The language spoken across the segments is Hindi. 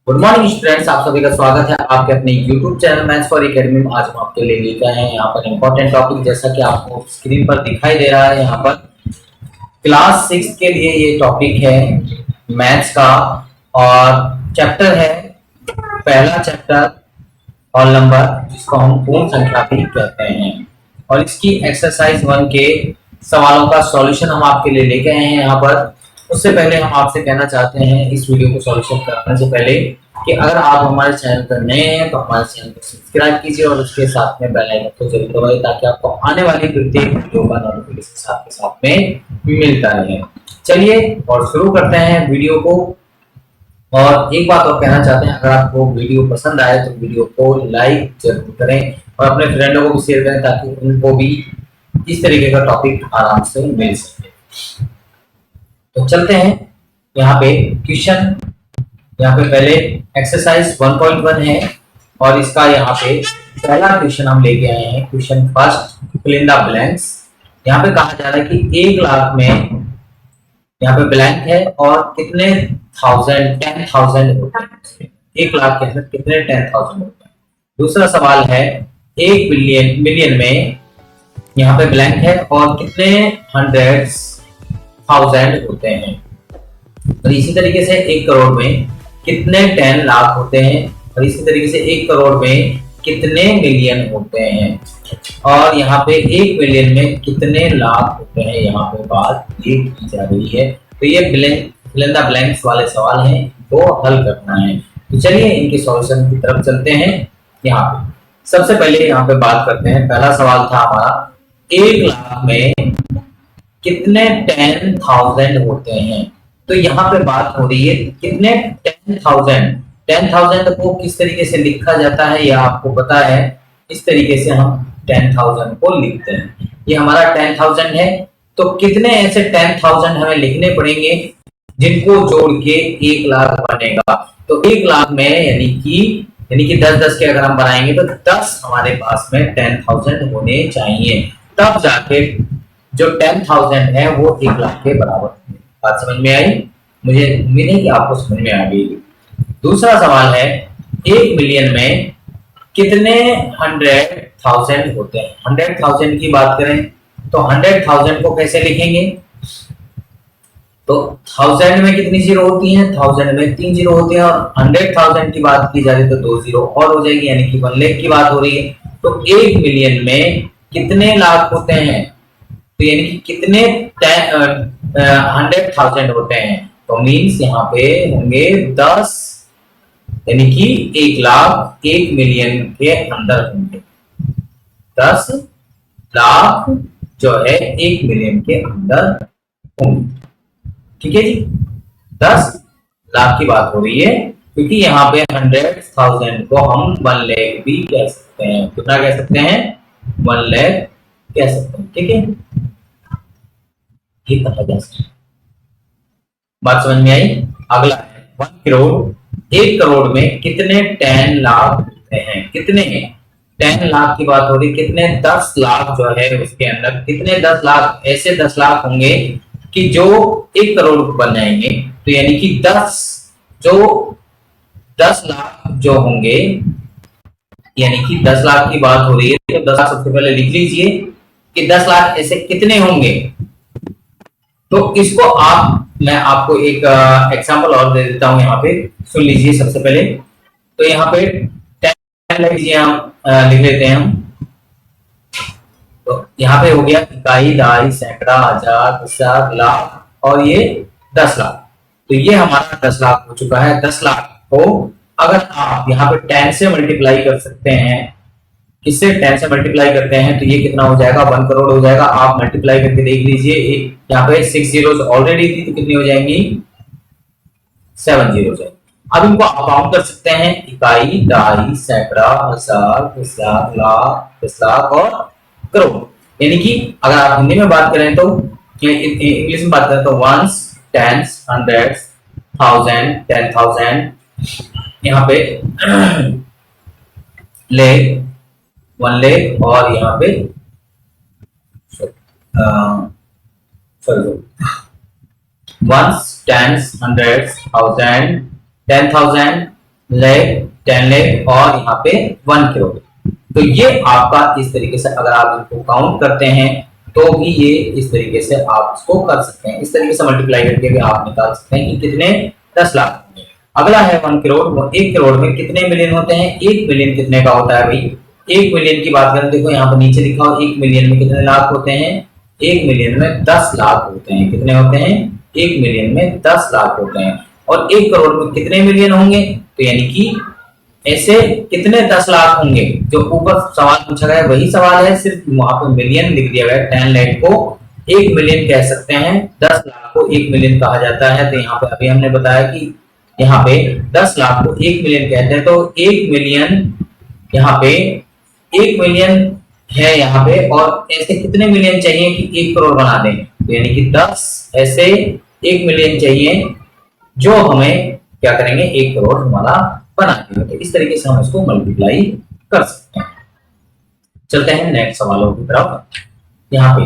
गुड मॉर्निंग स्टूडेंट्स, आप सभी का स्वागत है आपके अपने YouTube channel maths for academy में। आज हम आपके लिए लेकर आए हैं यहाँ पर इंपॉर्टेंट टॉपिक, जैसा कि आपको स्क्रीन पर दिखाई दे रहा है। यहाँ पर क्लास 6 के लिए ये टॉपिक है मैथ्स का, और चैप्टर है पहला चैप्टर होल नंबर, जिसको हम पूर्ण संख्या भी कहते हैं। और इसकी एक्सरसाइज 1 के सवालों का सॉल्यूशन हम आपके लिए लेके आए हैं यहाँ पर। उससे पहले हम आपसे कहना चाहते हैं इस वीडियो को सॉल्यूशन करने से पहले कि अगर आप हमारे चैनल पर नए हैं तो हमारे चैनल को सब्सक्राइब कीजिए और उसके साथ में बेल आइकन को जरूर दबाइए, ताकि आपको आने वाली प्रत्येक वीडियो का नोटिफिकेशन साथ के साथ में मिलता रहे। चलिए और शुरू करते हैं वीडियो को। और एक बात और कहना चाहते हैं, अगर आपको वीडियो पसंद आए तो वीडियो को लाइक जरूर करें और अपने फ्रेंडों को भी शेयर करें, ताकि उनको भी इस तरीके का टॉपिक आराम से मिल सके। तो चलते हैं यहाँ पे क्वेश्चन। यहाँ पे पहले एक्सरसाइज 1.1 है और इसका यहाँ पे पहला क्वेश्चन हम लेके आए हैं। Question first, fill in the blanks. यहाँ पे कहा जा रहा है कि 1 लाख में यहाँ पे ब्लैंक है और कितने 10,000 होते हैं। 1 लाख के अंदर कितने 10,000 होते हैं। दूसरा सवाल है 1 मिलियन में यहाँ पे ब्लैंक है और कितने 100,000 होते हैं। और इसी तरीके से 1 करोड़ में कितने 10 लाख होते हैं, और इसी तरीके से 1 करोड़ में कितने मिलियन होते हैं, और यहाँ पे 1 मिलियन में कितने लाख होते हैं। यहाँ पे बात ये की जा रही है। तो ये फिल इन द ब्लैंक्स वाले सवाल हैं, वो हल करना है। तो चलिए इनके सॉल्यूशन की तरफ चलते हैं। यहाँ पे सबसे पहले यहाँ पे बात करते हैं। पहला सवाल था हमारा 1 लाख में कितने 10,000 होते हैं। तो यहाँ पे बात हो रही है कितने 10,000 को किस तरीके से लिखा जाता है, यह आपको पता है। इस तरीके से हम 10,000 को लिखते हैं। ये हमारा 10,000 है, तो कितने ऐसे 10,000 हमें लिखने पड़ेंगे जिनको जोड़ के 1 लाख बनेगा। तो 1 लाख में यानी कि 10-10 के अगर हम बनाएंगे तो 10 हमारे पास में 10,000 होने चाहिए, तब जाके जो 10,000 है वो 1 लाख के बराबर है। बात समझ में आई? मुझे उम्मीद है कि आपको समझ में आ गई। दूसरा सवाल है 1 मिलियन में कितने 100,000 होते हैं। 100,000 की बात करें तो 100,000 को कैसे लिखेंगे। तो 1000 में कितनी जीरो होती हैं, 1000 में 3 जीरो होते हैं, और 100,000 की बात की जा रही तो 2 जीरो और हो जाएगी, यानी कि 1 लाख की बात हो रही है। तो 1 मिलियन में कितने लाख होते हैं, तो यानी कि कितने 100,000 होते हैं। तो मीन्स यहाँ पे होंगे 10, यानी कि 1 लाख 1 मिलियन के अंदर होंगे। 10 लाख जो है 1 मिलियन के अंदर होंगे। ठीक है जी, 10 लाख की बात हो रही है, क्योंकि यहाँ पे 100,000 को हम 1 लाख भी कह सकते हैं। कितना कह सकते हैं? 1 लाख कह सकते हैं। ठीक है, ये कहा जा सकता है। बात समझ में आई? अगला है 1 करोड़। 1 करोड़ में कितने 10 लाख होते हैं। कितने 10 लाख की बात हो रही, कितने 10 लाख जो है उसके अंदर कितने 10 लाख, ऐसे 10 लाख होंगे कि जो 1 करोड़ बन जाएंगे। तो यानी कि 10 लाख जो होंगे, यानी कि 10 लाख की बात हो रही है, तो 10 लाख सबसे पहले लिख लीजिए कि 10 लाख ऐसे कितने होंगे। तो इसको मैं आपको एक एग्जांपल और दे देता हूं, यहाँ पे सुन लीजिए सबसे पहले। तो यहाँ पे 10 लिख लीजिए, हम लिख लेते हैं हम। तो यहाँ पे हो गया इकाई, दहाई, सैकड़ा, हजार, दशक, लाख, और ये 10 लाख। तो ये हमारा 10 लाख हो चुका है। 10 लाख को अगर आप यहाँ पे 10 से मल्टीप्लाई कर सकते हैं, किससे 10 से मल्टीप्लाई करते हैं, तो ये कितना हो जाएगा, 1 करोड़ हो जाएगा। आप मल्टीप्लाई करके देख लीजिए, यहाँ पे 6 जीरोस ऑलरेडी थी, तो कितनी हो जाएंगी, 7 जीरो जाएगी। अब इनको आप काउंट कर सकते हैं, इकाई, दहाई, सैकड़ा, हजार, दशक, लाख, 10 लाख और करोड़। यानी कि अगर आप हिंदी में बात करें तो, इंग्लिश में बात करें तो वंस, टेंस, हंड्रेड्स, 1000, 10,000, यहाँ पे लाख, 1 लाख, और यहाँ पे ones, tens, hundreds, 1000, 10,000, lakh, 10 lakh और यहाँ पे 1 करोड़। तो ये आपका इस तरीके से अगर आप इनको काउंट करते हैं तो भी ये इस तरीके से आप इसको कर सकते हैं। इस तरीके से मल्टीप्लाई करके भी आप निकाल सकते हैं कि कितने 10 लाख होंगे। अगला है 1 करोड़। वो 1 करोड़ में कितने मिलियन होते हैं? 1 मिलियन कितने का होता है भाई? 1 मिलियन की बात करें, देखो यहाँ पर नीचे लिखा हो 1 मिलियन में कितने लाख होते हैं? 1 मिलियन में 10 लाख होते हैं। कितने होते हैं? 1 मिलियन में 10 लाख होते हैं। और 1 करोड़ में कितने मिलियन होंगे? तो यानी कि ऐसे कितने 10 लाख होंगे? जो ऊपर सवाल पूछा गया वही सवाल है, सिर्फ वहां पे मिलियन लिख दिया गया। 10 लाख को 1 मिलियन कह सकते हैं, 10 लाख को 1 मिलियन कहा जाता है। तो यहाँ पे अभी हमने बताया कि यहाँ पे 10 लाख को 1 मिलियन कहते हैं। तो 1 मिलियन यहाँ पे 1 मिलियन है यहाँ पे, और ऐसे कितने मिलियन चाहिए कि 1 करोड़ बना दें? तो यानी कि 10 ऐसे 1 मिलियन चाहिए जो हमें क्या करेंगे? 1 करोड़ हमारा बना देंगे। तो इस तरीके से हम इसको मल्टीप्लाई कर सकते हैं। चलते हैं नेक्स्ट सवालों की तरफ। यहाँ पे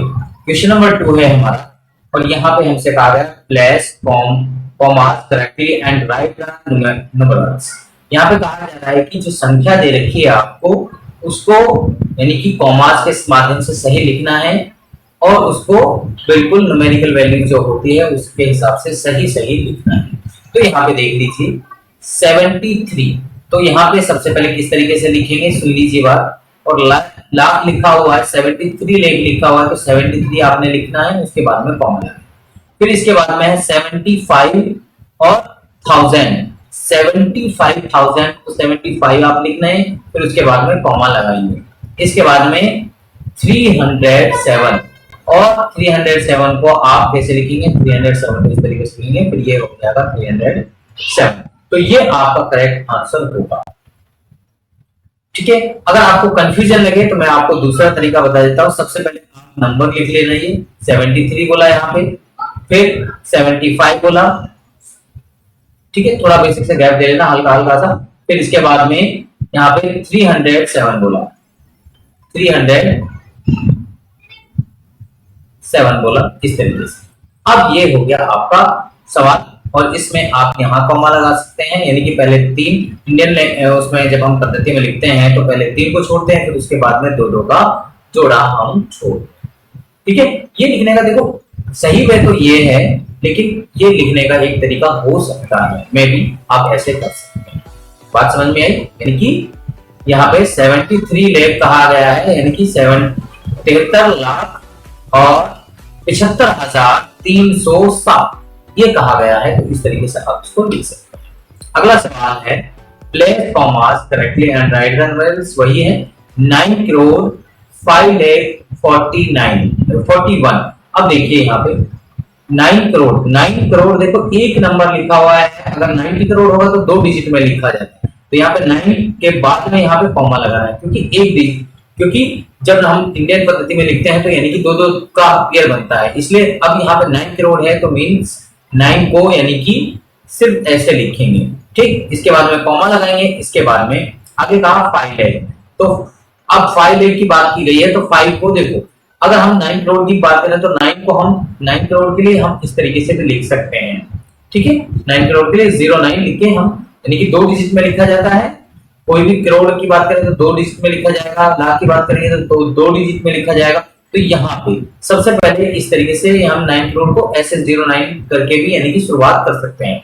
क्वेश्चन नंबर 2 है हमारा, और यहाँ पे हमसे कहा गया place commas correctly and write the numbers. यहाँ पे कहा जा रहा है कि जो संख्या दे रखी है आपको उसको यानी कि कॉमास के माध्यम से सही लिखना है, और उसको बिल्कुल न्यूमेरिकल वैल्यू जो होती है उसके हिसाब से सही सही लिखना है। तो यहाँ पे देख लीजिए 73। तो यहाँ पे सबसे पहले किस तरीके से लिखेंगे सुन लीजिए बात। और लाख लिखा हुआ है, 73 लाख लिखा हुआ है, तो 73 आपने लिखना है, उसके बाद में कॉमा लगाना। फिर इसके बाद में है 75 और 1000, 75,000 तो 75 आप लिखना है, फिर उसके बाद में कॉमा लगाएंगे। इसके बाद में 307, और 307 को आप कैसे लिखेंगे? 307 को इस तरीके से लिखेंगे, फिर ये हो जाएगा 307। तो ये आपका करेक्ट आंसर होगा। ठीक है, अगर आपको कंफ्यूजन लगे तो मैं आपको दूसरा तरीका बता देता हूं। सबसे पहले आप नंबर लिख लेना, ये 73 बोला यहाँ पे, फिर 75 बोला, ठीक है, थोड़ा बेसिक से गैप दे लेना हल्का हल्का सा। फिर इसके बाद में यहाँ पे 307 बोला, 307 बोला, इस तरीके से। अब ये हो गया आपका सवाल, और इसमें आप यहाँ कॉमा लगा सकते हैं, यानी कि पहले 3 इंडियन उसमें जब हम पद्धति में लिखते हैं तो पहले 3 को छोड़ते हैं, फिर उसके बाद में 2 का जोड़ा हम छोड़ते हैं। ठीक है, ये लिखने का देखो सही वे तो ये है, लेकिन ये लिखने का एक तरीका हो सकता है, मैं भी आप ऐसे कर सकते हैं। बात समझ में आई? यानी कि यहाँ पे 73 लाख कहा गया है, यानी कि 73 लाख और 75,307 ये कहा गया है। तो इस तरीके से आप इसको लिख सकते हैं। अगला सवाल है place commas correctly and write the numbers. वही है 9 करोड़ 5,49,41। अब देखिए यहाँ पे 9 करोड़, 9 करोड़ देखो एक नंबर लिखा हुआ है, अगर 90 करोड़ होगा तो 2 डिजिट में लिखा जाता है। तो यहाँ पे 9 के बाद में यहाँ पे कॉमा लगाना है, क्योंकि एक डिजिट, क्योंकि जब हम इंडियन पद्धति में लिखते हैं तो यानी कि 2 का पेयर बनता है, इसलिए अब यहाँ पे 9 करोड़ है तो मीन्स 9 को यानी कि सिर्फ ऐसे लिखेंगे। ठीक, इसके बाद में कॉमा लगाएंगे। इसके बाद में आगे कहा 5 है, तो अब 5 लाख की बात की गई है, तो 5 को देखो, अगर हम 9 करोड़ की बात करें तो 9 को हम 9 करोड़ के लिए हम इस तरीके से भी लिख सकते हैं। ठीक है, 9 करोड़ के लिए 09 लिखे हम, यानी कि 2 डिजिट में लिखा जाता है। कोई भी करोड़ की बात करें तो 2 डिजिट में लिखा जाएगा, लाख की बात करेंगे तो 2 डिजिट में लिखा जाएगा। तो यहाँ पे सबसे पहले इस तरीके से हम 9 करोड़ को ऐसे 09 करके भी यानी कि शुरुआत कर सकते हैं।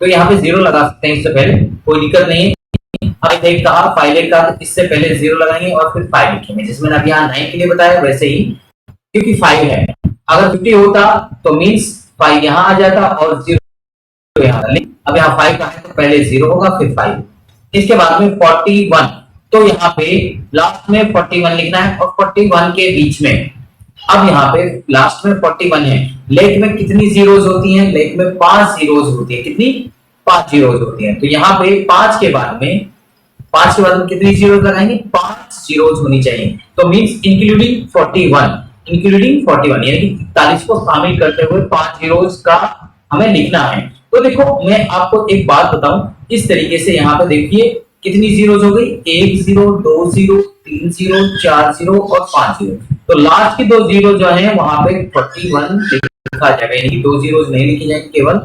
तो यहाँ पे 0 लगा सकते हैं, इससे पहले कोई दिक्कत नहीं है। अब एक कहा 5 लाख का, इससे पहले 0 लगाएंगे और फिर 5 लिखेंगे, जिसमें अब यहाँ 9 के लिए बताया वैसे ही, क्योंकि 5 है। अगर 50 होता तो मीन्स 5 यहाँ आ जाता और 0 यहाँ। अब यहाँ 5 का है तो पहले 0 होगा फिर 5। इसके बाद में 41, तो यहाँ पे लास्ट में 41 लिखना है, और 41 के बीच में अब यहाँ पे लास्ट में 41 है। लेख में कितनी जीरोज होती हैं? लेख में 5 जीरोज होती है। कितनी? 5 जीरोज होती हैं। तो यहाँ पे 5 के बाद में कितनी जीरोज लगाएंगे? 5 जीरोज होनी चाहिए। तो मींस इंक्लूडिंग 41, यानी कि 41 को शामिल करते हुए 5 जीरोज का हमें लिखना है। तो देखो मैं आपको एक बात बताऊं, इस तरीके से यहाँ पे देखिए कितनी जीरोज हो गई? 1 0, 2 0, 3 0, 4 0 और 5 0। तो लास्ट की 2 जीरो जो है वहां पे 41 लिखा जाएगा, यानी कि 2 जीरोज नहीं लिखी जाएंगी, केवल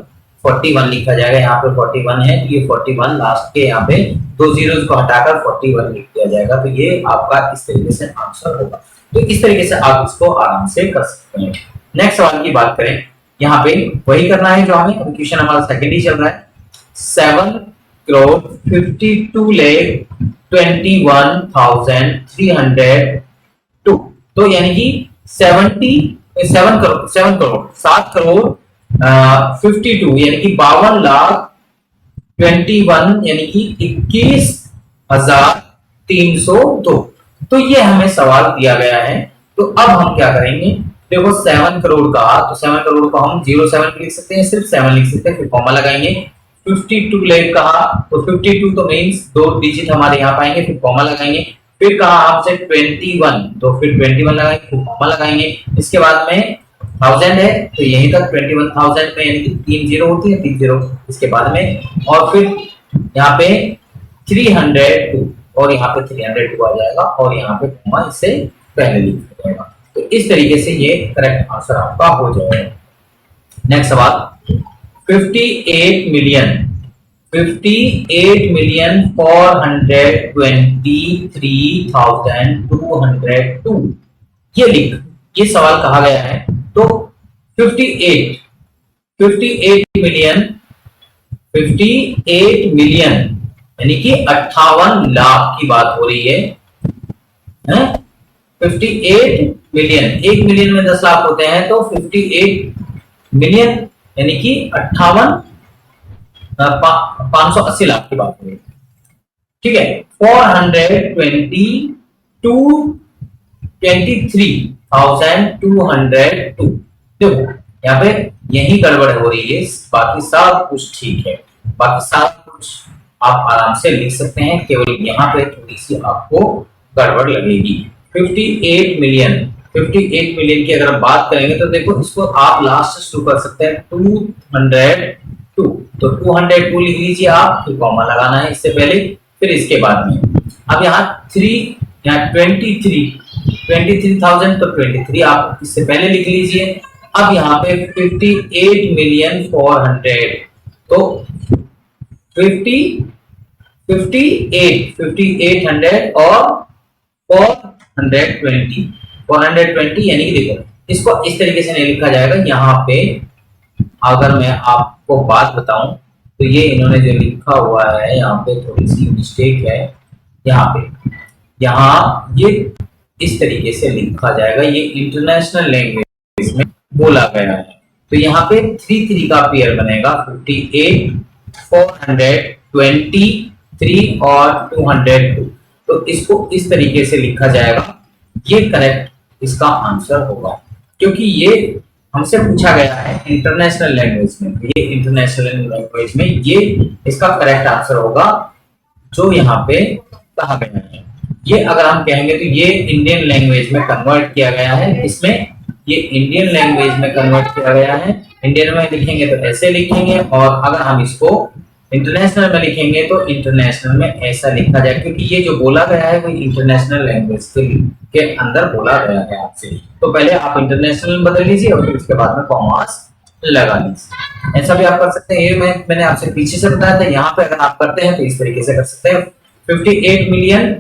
41 लिखा जाएगा। यहाँ पे 41 है, ये 41 लास्ट के यहाँ पे 2 जीरोस को हटाकर 41 लिख दिया जाएगा। तो ये आपका इस तरीके से आंसर होगा। तो इस तरीके से आप इसको आराम से कर सकते हैं। नेक्स्ट सवाल की बात करें, यहाँ पे वही करना है जो हमें क्वेश्चन हमारा सेकंड ही चल रहा है। 7,52,21,302। तो यानी कि 7 करोड़ 52 यानी कि 52,21 यानी कि 21,302। तो ये हमें सवाल दिया गया है। तो अब हम क्या करेंगे, देखो 7 करोड़ का, तो 7 करोड़ को हम 07 लिख सकते हैं, सिर्फ 7 लिख सकते हैं, फिर कॉमा लगाएंगे। 52 लेख कहा, तो 52 तो मींस 2 डिजिट हमारे यहाँ पाएंगे, फिर कॉमा लगाएंगे। फिर कहा आपसे 21, तो फिर 21 लगाएंगे, फिर कॉमा लगाएंगे। इसके बाद में 1000 है, तो यहीं तक 21,000 में यानी कि 3 जीरो होती है, 3 जीरो इसके बाद में, और फिर यहाँ पे 302 और यहाँ पे 302 आ जाएगा, और यहाँ पे कॉमा इससे पहले लिखा जाएगा। तो इस तरीके से ये करेक्ट आंसर आपका हो जाएगा। नेक्स्ट सवाल, 58,423,202 ये ये सवाल कहा गया है। तो 58 मिलियन यानी कि 58 लाख की बात हो रही है, 58 मिलियन, 1 मिलियन में 10 लाख होते हैं, तो 58 मिलियन यानी कि 580 लाख की बात हो रही है। ठीक है, 423,202। देखो यहाँ पे यही गड़बड़ हो रही है, बाकी सब कुछ ठीक है, बाकी सब कुछ आप आराम से लिख सकते हैं, केवल यहाँ पे थोड़ी सी आपको गड़बड़ लगेगी। 58 मिलियन की अगर हम बात करेंगे तो देखो इसको आप लास्ट से शुरू कर सकते हैं 202, तो 202 लिख लीजिए आप, फिर कॉमा लगाना है इससे पहले, फिर इसके बाद में अब यहाँ 23,000 तो 23 आप इससे पहले लिख लीजिए। अब यहाँ पे 58,400,000 तो 58,100 और 420 यानी कि देखो इसको इस तरीके से नहीं लिखा जाएगा। यहाँ पे अगर मैं आपको बात बताऊं तो ये इन्होंने जो लिखा हुआ है यहाँ पे थोड़ी सी मिस्टेक है। यहाँ ये इस तरीके से लिखा जाएगा, ये इंटरनेशनल लैंग्वेज में बोला गया है। तो यहाँ पे 3 का पेयर बनेगा, 58, 423 और 202। तो इसको इस तरीके से लिखा जाएगा, ये करेक्ट इसका आंसर होगा, क्योंकि ये हमसे पूछा गया है इंटरनेशनल लैंग्वेज में। ये इंटरनेशनल लैंग्वेज में ये इसका करेक्ट आंसर होगा जो यहाँ पे कहा गया है। ये अगर हम कहेंगे तो ये इंडियन लैंग्वेज में कन्वर्ट किया गया है, इसमें ये इंडियन लैंग्वेज में कन्वर्ट किया गया है। इंडियन में लिखेंगे तो ऐसे लिखेंगे, और अगर हम इसको इंटरनेशनल में लिखेंगे तो इंटरनेशनल में ऐसा लिखा जाए, क्योंकि ये जो बोला गया है वो इंटरनेशनल लैंग्वेज के अंदर बोला गया है आपसे। तो पहले आप इंटरनेशनल में बदल लीजिए और फिर उसके बाद में कॉमास लगा लीजिए। ऐसा भी आप कर सकते हैं, ये मैंने आपसे पीछे से बताया था। यहाँ पे अगर आप करते हैं तो इस तरीके से कर सकते हैं। 58 मिलियन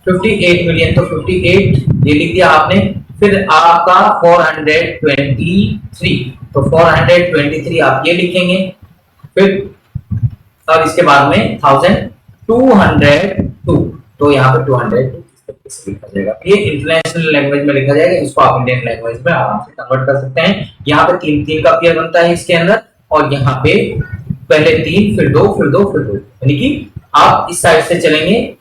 तो 58 ये लिख दिया आपने, फिर आपका 423 तो 423 आप ये लिखेंगे, फिर और इसके बाद में 1202 तो यहाँ पे 202 लिखा जाएगा। ये इंटरनेशनल लैंग्वेज में लिखा जाएगा, इसको आप इंडियन लैंग्वेज में आराम से कन्वर्ट कर सकते हैं। यहाँ पे 3 का पेयर बनता है इसके अंदर, और यहाँ पे पहले 3 फिर 2 फिर 2 फिर 2, यानी कि आप इस साइड से चलेंगे।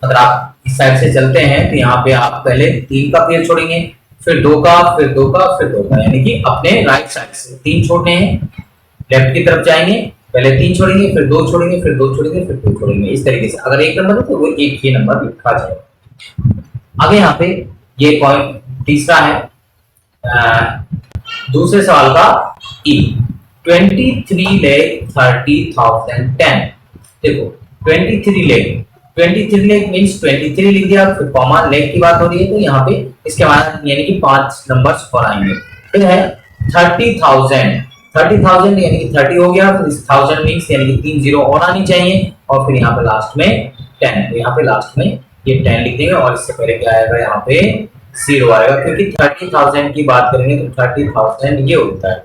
अगर आप इस साइड से चलते हैं तो यहाँ पे आप पहले 3 का पेयर छोड़ेंगे, फिर 2 का फिर 2 का फिर 2 का, यानी कि अपने राइट साइड से 3 छोड़ने हैं, लेफ्ट की तरफ जाएंगे, पहले 3 छोड़ेंगे, फिर 2 छोड़ेंगे, फिर 2 छोड़ेंगे, फिर 2 छोड़ेंगे। इस तरीके से अगर 1 नंबर है तो वो 1 ही नंबर लिखा जाएगा। आगे यहाँ पे ये पॉइंट तीसरा है, दूसरे सवाल का ई 23,30,010। देखो 23 लेख मींस 23 लिख दिया, फिर कॉमा लेख की बात हो रही है, तो यहाँ पे इसके बाद यानी कि 5 नंबर्स और आएंगे। फिर है 30,000 30,000 यानी कि 30 हो गया, फिर इस 1000 मीन्स यानी कि 3 जीरो और आनी चाहिए, और फिर यहाँ पे लास्ट में 10, तो यहाँ पे लास्ट में ये 10 लिख देंगे, और इससे पहले क्या आएगा, यहाँ पे 0 आएगा, क्योंकि 30,000 की बात करेंगे तो 30,000 ये होता है,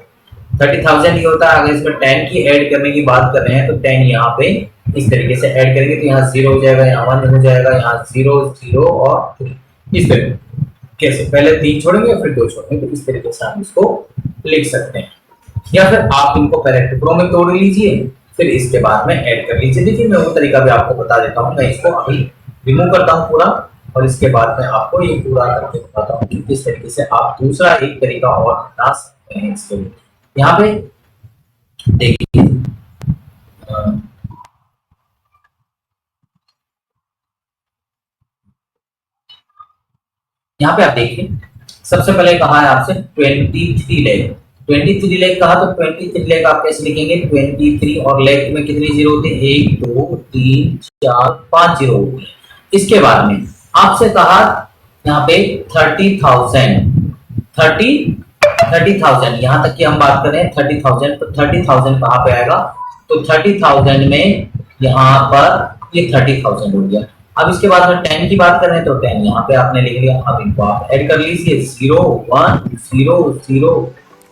30,000 ये होता है। अगर इसमें 10 की ऐड करने की बात कर रहे हैं तो 10 यहाँ पे इस तरीके से ऐड करेंगे, तो यहाँ 0 हो जाएगा, यहाँ 1 हो जाएगा, यहाँ 0 0 और 3, इस तरीके कैसे पहले 3 छोड़ेंगे फिर 2 छोड़ेंगे, तो इस तरीके से हम इसको लिख सकते हैं। या फिर आप इनको पहले टुकड़ों में तोड़ लीजिए, फिर इसके बाद में ऐड कर लीजिए। देखिए मैं वो तरीका भी आपको बता देता हूँ, मैं इसको अभी रिमूव करता हूँ पूरा, और इसके बाद में आपको ये पूरा करके बताता हूँ कि किस तरीके से आप दूसरा एक तरीका और बता सकते हैं इसके लिए। यहाँ पे देखिए यहाँ पे आप देखिए, सबसे पहले कहा है आपसे 23 लेग, 23 लेग कहा, तो 23 लेग आप कैसे लिखेंगे, 23 और लेग में कितनी जीरो होते हैं, 1 2 3 4 5 जीरो होते हैं। इसके बाद में आपसे कहा यहाँ पे 30,000, 30,000 यहाँ तक की हम बात कर रहे हैं 30,000, तो 30,000 कहाँ पे आएगा, तो 30,000 में यहाँ पर ये 30,000 हो गया। अब इसके बाद में 10 की बात कर रहे हैं तो 10 यहाँ पे आपने लिख लिया, अब इनको आप ऐड कर लीजिए, 0 1 0 0,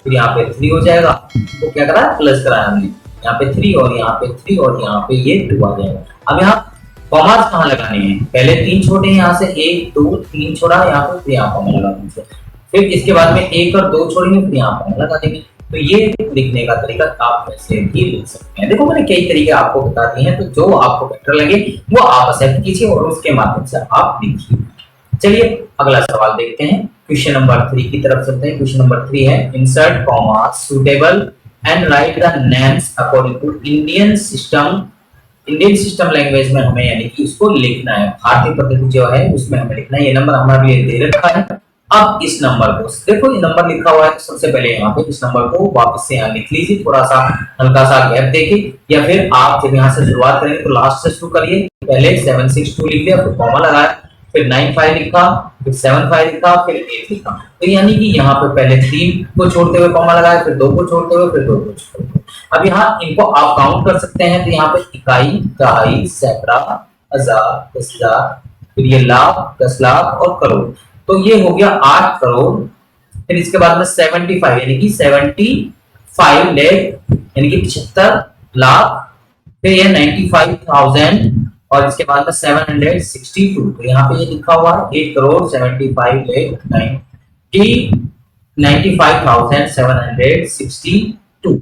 फिर यहाँ पे 3 हो जाएगा, तो क्या करा, प्लस कराया हमने, यहाँ पे 3 और यहाँ पे 3 और यहाँ पे ये 2 आ जाएगा। अब यहाँ कॉमास कहाँ लगाने हैं, पहले 3 छोड़े यहाँ से, 1 2 3 छोड़ा यहाँ पे, फिर यहाँ कॉमा लगा दीजिए, फिर इसके बाद में 1 और 2 छोड़ेंगे, फिर यहाँ कॉमा लगा देंगे। तो ये लिखने का तरीका आप वैसे भी लिख सकते हैं। देखो मैंने कई तरीके आपको बता दिए हैं, तो जो आपको बेटर लगे वो आप एक्सेप्ट कीजिए और उसके माध्यम से आप लिखिए। चलिए अगला सवाल देखते हैं, क्वेश्चन नंबर 3 की तरफ चलते हैं। क्वेश्चन नंबर 3 है, insert comma suitable and write the names according to Indian system. Indian system language में हमें यानी कि इसको लिखना है, भारतीय पद्धति जो है उसमें हमें लिखना है। ये नंबर हमारे लिए दे रखा है। अब इस नंबर को देखो, ये नंबर लिखा हुआ है, सबसे पहले यहाँ पे इस नंबर को वापस से यहाँ लिख लीजिए, थोड़ा सा हल्का सा गैप देके, या फिर आप जब यहाँ से शुरुआत करेंगे तो लास्ट से शुरू करिए, पहले 762 लिख लिया, फिर कॉमा लगाया, फिर 95 लिखा, फिर 75 लिखा, फिर 8 लिखा। तो यानी कि यहाँ पे पहले 3 को छोड़ते हुए कॉमा लगाया, फिर 2 को छोड़ते हुए, फिर 2 को छोड़ते हुए। अब यहाँ इनको आप काउंट कर सकते हैं, तो यहाँ पे इकाई, दहाई, सैकड़ा, हजार, 10,000, फिर ये लाख, 10 लाख और करोड़, तो ये हो गया 8 करोड़। फिर इसके बाद में 75 यानी कि 75 लाख यानी कि 75 लाख, फिर ये 95,000 और इसके बाद में 762, तो यहाँ पे ये लिखा हुआ है 8 करोड़ 75 लाख 95,762।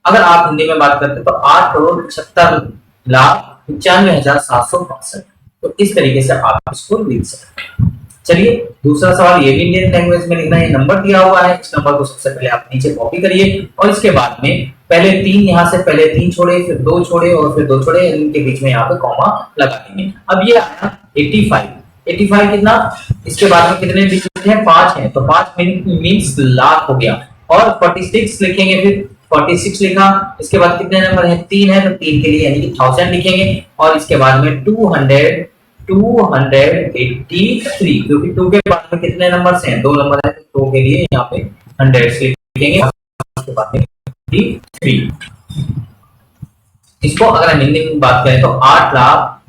अगर आप हिंदी में बात करते हैं तो 8 करोड़ 75 लाख 95,762। तो इस तरीके से आप इसको लिख सकते हैं। चलिए दूसरा सवाल, ये भी इंडियन लैंग्वेज में लिखना है, नंबर दिया हुआ है, इस नंबर को सबसे पहले आप नीचे कॉपी करिए, और इसके बाद में पहले 3 यहाँ से पहले 3 छोड़े, फिर 2 छोड़े और फिर 2 छोड़े, इनके बीच में यहाँ पे कॉमा लगा देंगे। अब ये आया 85, 85 कितना, इसके बाद में कितने डिजिट हैं, 5 हैं, तो 5 मींस लाख हो गया, और 46 लिखेंगे, फिर 46 लिखा, इसके बाद कितने नंबर है, 3 है, तो 3 के लिए यानी कि 1000 लिखेंगे, और इसके बाद में 283, क्योंकि 2 के बाद में कितने नंबर हैं, 2 नंबर है, तो 2 के लिए यहाँ पे 100 लिखेंगे, उसके बाद में 3। इसको अगर हम हिंदी में बात करें तो 8 लाख,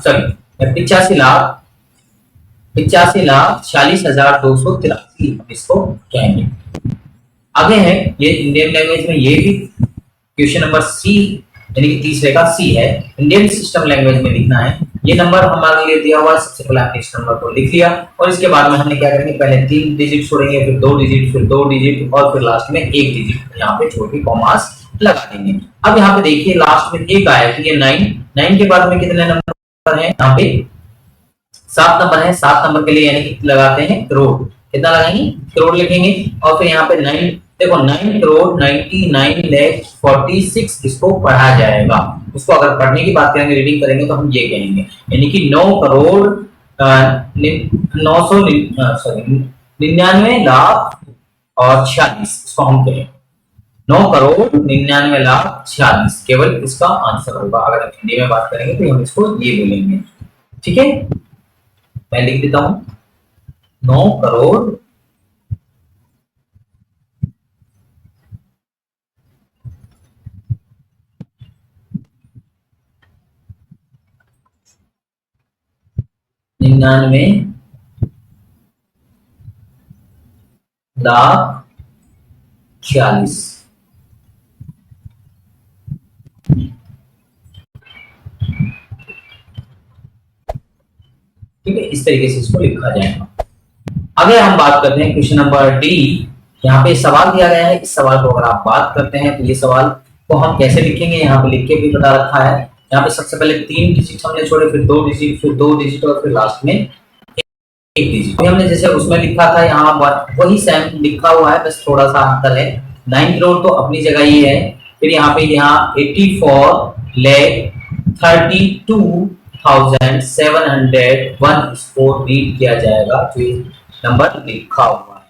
सॉरी 85,40,283 हम इसको कहेंगे। आगे है ये इंडियन लैंग्वेज में, ये भी क्वेश्चन नंबर सी यानी कि तीसरे का सी है, इंडियन सिस्टम लैंग्वेज में लिखना है। ये नंबर हमारे लिए दिया हुआ है, सबसे पहले हमने इस नंबर को लिख लिया, और इसके बाद में हमने क्या करेंगे, पहले 3 डिजिट छोड़ेंगे, फिर 2 डिजिट, फिर 2 डिजिट, और फिर लास्ट में 1 डिजिट यहाँ पे छोड़ के कॉमास लगा देंगे। अब यहाँ पे देखिए लास्ट में 1 आया, तो ये 9 के बाद में कितने नंबर है, यहाँ पे 7 नंबर है, 7 नंबर के लिए यानी कि लगाते हैं करोड़, कितना लगाएंगे, करोड़ लिखेंगे, और फिर यहाँ पे 9, देखो 9 करोड़ 99,46 इसको पढ़ा जाएगा। इसको अगर पढ़ने की बात करेंगे, रीडिंग करेंगे, तो हम ये कहेंगे यानी कि 9 करोड़ 99 लाख और 46, इसको हम कहेंगे 9 करोड़ 99 लाख 46, केवल इसका आंसर होगा। अगर हम हिंदी में बात करेंगे तो हम इसको ये बोलेंगे, ठीक है, मैं लिख देता हूं 9 करोड़ 99,46,000। ठीक है, इस तरीके से इसको लिखा जाएगा। आगे हम बात करते हैं क्वेश्चन नंबर डी। यहाँ पे सवाल दिया गया है, इस सवाल को अगर आप बात करते हैं तो ये सवाल को हम कैसे लिखेंगे, यहाँ पे लिख के भी बता रखा है। यहाँ पे सबसे पहले 3 डिजिट हमने छोड़े, फिर 2 डिजिट, फिर 2 डिजिट और फिर लास्ट में 1 डिजिट। हमने जैसे उसमें लिखा था यहाँ वही सेम लिखा हुआ है, बस थोड़ा सा अंतर है। 9 करोड़ तो अपनी जगह ही है, फिर यहाँ पे 84,32,701 इसको रीड किया जाएगा, जो नंबर लिखा हुआ है,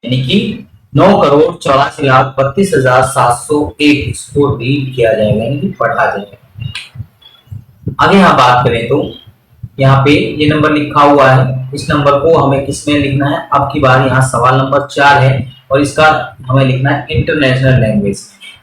यानी कि 9,84,32,701 इसको रीड किया जाएगा, यानी कि पढ़ा जाएगा। आगे यहाँ बात करें तो यहाँ पे ये नंबर लिखा हुआ है, इस नंबर को हमें किसमें लिखना है, अब की बार यहाँ सवाल नंबर 4 है और इसका हमें लिखना है इंटरनेशनल लैंग्वेज।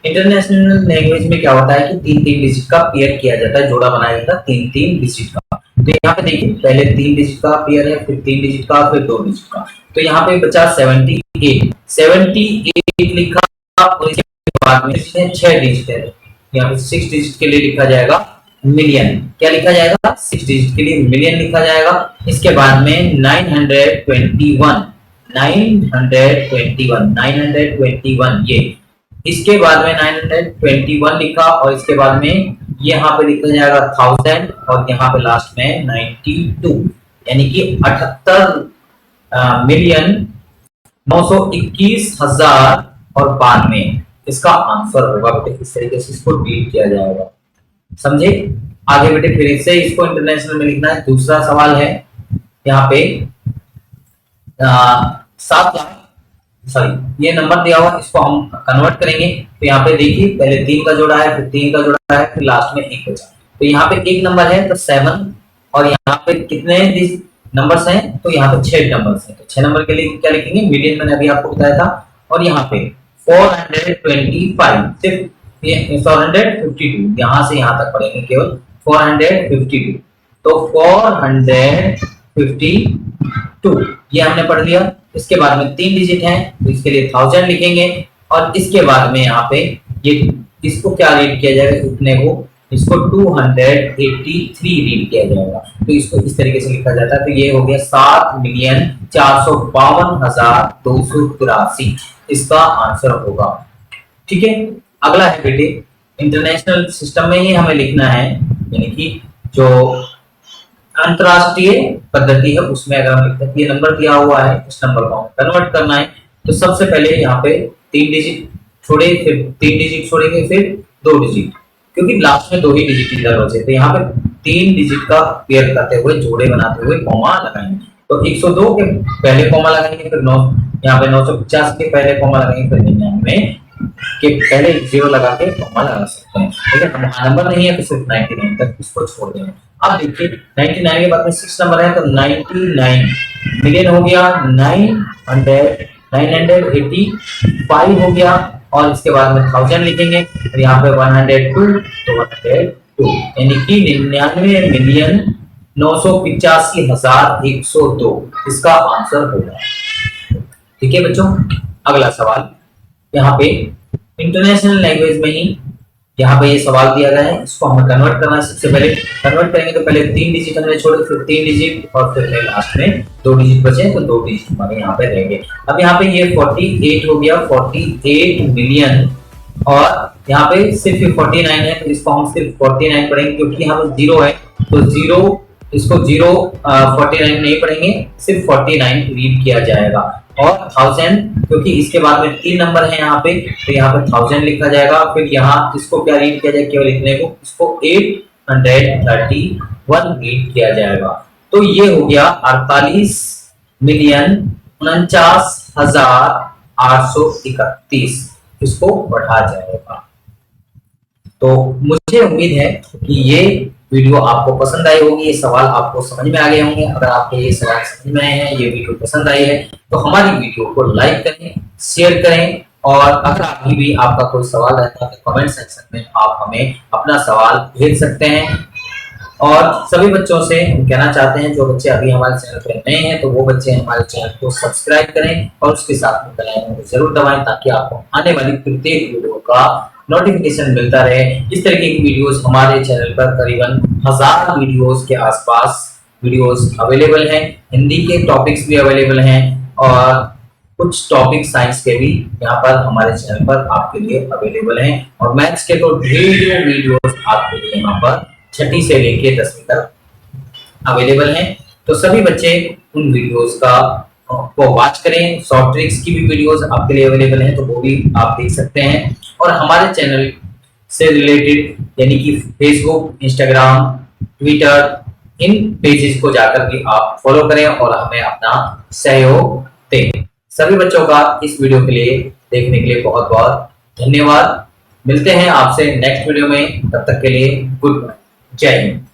इंटरनेशनल लैंग्वेज में क्या होता है कि 3-3 डिजिट का पेयर किया जाता है, जोड़ा बनाया जाता है 3-3 डिजिट का। तो यहाँ पे देखिए पहले 3 डिजिट का पेयर है, फिर 3 डिजिट का, फिर 2 डिजिट का। तो यहाँ पे बचा 78 लिखा और इसके बाद में 6 डिजिट है, यहाँ पे 6 डिजिट के लिए लिखा जाएगा मिलियन। क्या लिखा जाएगा? 6 डिजिट के लिए मिलियन लिखा जाएगा। इसके बाद में 921 ये, इसके बाद में 921 लिखा और इसके बाद में यहाँ पे लिखा जाएगा 1000 और यहाँ पे लास्ट में 92, यानी कि 78,921,000 और 92 इसका आंसर होगा बेटे। इस तरीके से इसको डील किया जाएगा, समझे? आगे बेटे फिर से इसको इंटरनेशनल में लिखना है। दूसरा सवाल है यहाँ पे 7 लाख, सॉरी ये नंबर दिया हुआ, इसको हम कन्वर्ट करेंगे। तो यहाँ पे देखिए पहले 3 का जोड़ा है, फिर 3 का जोड़ा है, फिर लास्ट में 1 बचा। तो यहाँ पे 1 नंबर है तो 7 और यहाँ पे कितने नंबर्स हैं, तो यहाँ पे 6 नंबर्स हैं। तो 6 नंबर के लिए क्या लिखेंगे? मिलियन मैंने अभी आपको बताया था। और यहाँ पे 425, सिर्फ 452, यहाँ से यहाँ तक पढ़ेंगे केवल 452। तो 452 ये हमने पढ़ लिया। इसके बाद में 3 डिजिट हैं तो इसके लिए 1000 लिखेंगे और इसके बाद में यहाँ पे ये इसको क्या रीड किया जाएगा, इतने को इसको 283 रीड किया जाएगा। तो इसको इस तरीके से लिखा जाता है। तो ये हो गया 7,452,283 इसका आंसर होगा। ठीक है, अगला है बेटे इंटरनेशनल सिस्टम में ही हमें लिखना है, यानी कि जो अंतरराष्ट्रीय पद्धति है उसमें अगर हम लिखते हैं ये नंबर दिया हुआ है, इस नंबर को कन्वर्ट करना है। तो सबसे पहले यहाँ पे 3 डिजिट छोड़े, फिर 3 डिजिट छोड़ेंगे, फिर 2 डिजिट, क्योंकि लास्ट में 2 ही डिजिट इधर बचे। तो यहाँ पे 3 डिजिट का पेयर करते हुए, जोड़े बनाते हुए कॉमा लगाएंगे। तो 102 के पहले कॉमा लगाएंगे, फिर 9 यहाँ पे 950 के पहले कॉमा लगाएंगे, फिर 99 के पहले 0 लगा के कॉमा लगा सकते हैं। ठीक है, नंबर नहीं है तो सिर्फ 99 तक इसको छोड़ देंगे। अब देखिए 99 के बाद में 6 नंबर है तो 99 मिलियन हो गया, 985 हो गया और इसके बाद में 1000 लिखेंगे और यहाँ पे 102 तो 102, यानी कि 99,985,102 इसका आंसर होगा। ठीक है बच्चों, अगला सवाल यहाँ पे इंटरनेशनल लैंग्वेज में ही यहाँ पे ये सवाल दिया गया है, इसको हमें कन्वर्ट करना है। सबसे पहले कन्वर्ट करेंगे तो पहले 3 डिजिट हमने छोड़े, फिर 3 डिजिट और फिर लास्ट में 2 डिजिट बचे तो 2 डिजिट हमारे यहाँ पे रहेंगे। अब यहाँ पे ये 48 हो गया, 48 मिलियन और यहाँ पे सिर्फ 49 है तो इसको हम सिर्फ 49 पढ़ेंगे, क्योंकि यहाँ पे 0 है तो 0 इसको 49 नहीं पढ़ेंगे, सिर्फ 49 रीड किया जाएगा। और 1000 क्योंकि इसके बाद में 3 नंबर है यहाँ पे तो यहाँ पे 1000 लिखा जाएगा। फिर यहाँ इसको क्या रीड किया जाएगा, केवल इतने को, इसको 831 रीड किया जाएगा। तो ये हो गया 48,49,831 इसको बढ़ा जाएगा। तो मुझे उम्मीद है कि ये वीडियो आपको पसंद आई होगी, ये सवाल आपको समझ में आ गए होंगे। अगर आपको ये सवाल समझ में आए हैं, ये वीडियो पसंद आई है तो हमारी वीडियो को लाइक करें, शेयर करें और अगर अभी भी आपका कोई सवाल रहता है तो कमेंट सेक्शन में आप हमें अपना सवाल भेज सकते हैं। और सभी बच्चों से हम कहना चाहते हैं, जो बच्चे अभी हमारे चैनल पर नए हैं तो वो बच्चे हमारे चैनल को सब्सक्राइब करें और उसके साथ में बेल आइकन को जरूर दबाएं, ताकि आपको आने वाली प्रत्येक वीडियो का नोटिफिकेशन मिलता रहे। इस तरीके की वीडियोस हमारे चैनल पर करीबन 1000 वीडियोस के आसपास वीडियोस अवेलेबल हैं। हिंदी के टॉपिक्स भी अवेलेबल हैं और कुछ टॉपिक साइंस के भी यहाँ पर हमारे चैनल पर आपके लिए अवेलेबल हैं, और मैथ्स के तो ढेरों वीडियोस आपके लिए यहाँ पर 6ठी से लेके 10वीं तक अवेलेबल हैं। तो सभी बच्चे उन वीडियोस को वॉच करें। शॉर्ट ट्रिक्स की भी वीडियोस आपके लिए अवेलेबल हैं, तो वो भी आप देख सकते हैं। और हमारे चैनल से रिलेटेड यानी कि फेसबुक, इंस्टाग्राम, ट्विटर, इन पेजेस को जाकर भी आप फॉलो करें और हमें अपना सहयोग दें। सभी बच्चों का इस वीडियो के लिए देखने के लिए बहुत बहुत धन्यवाद। मिलते हैं आपसे नेक्स्ट वीडियो में, तब तक के लिए गुड बाय, जय हिंद।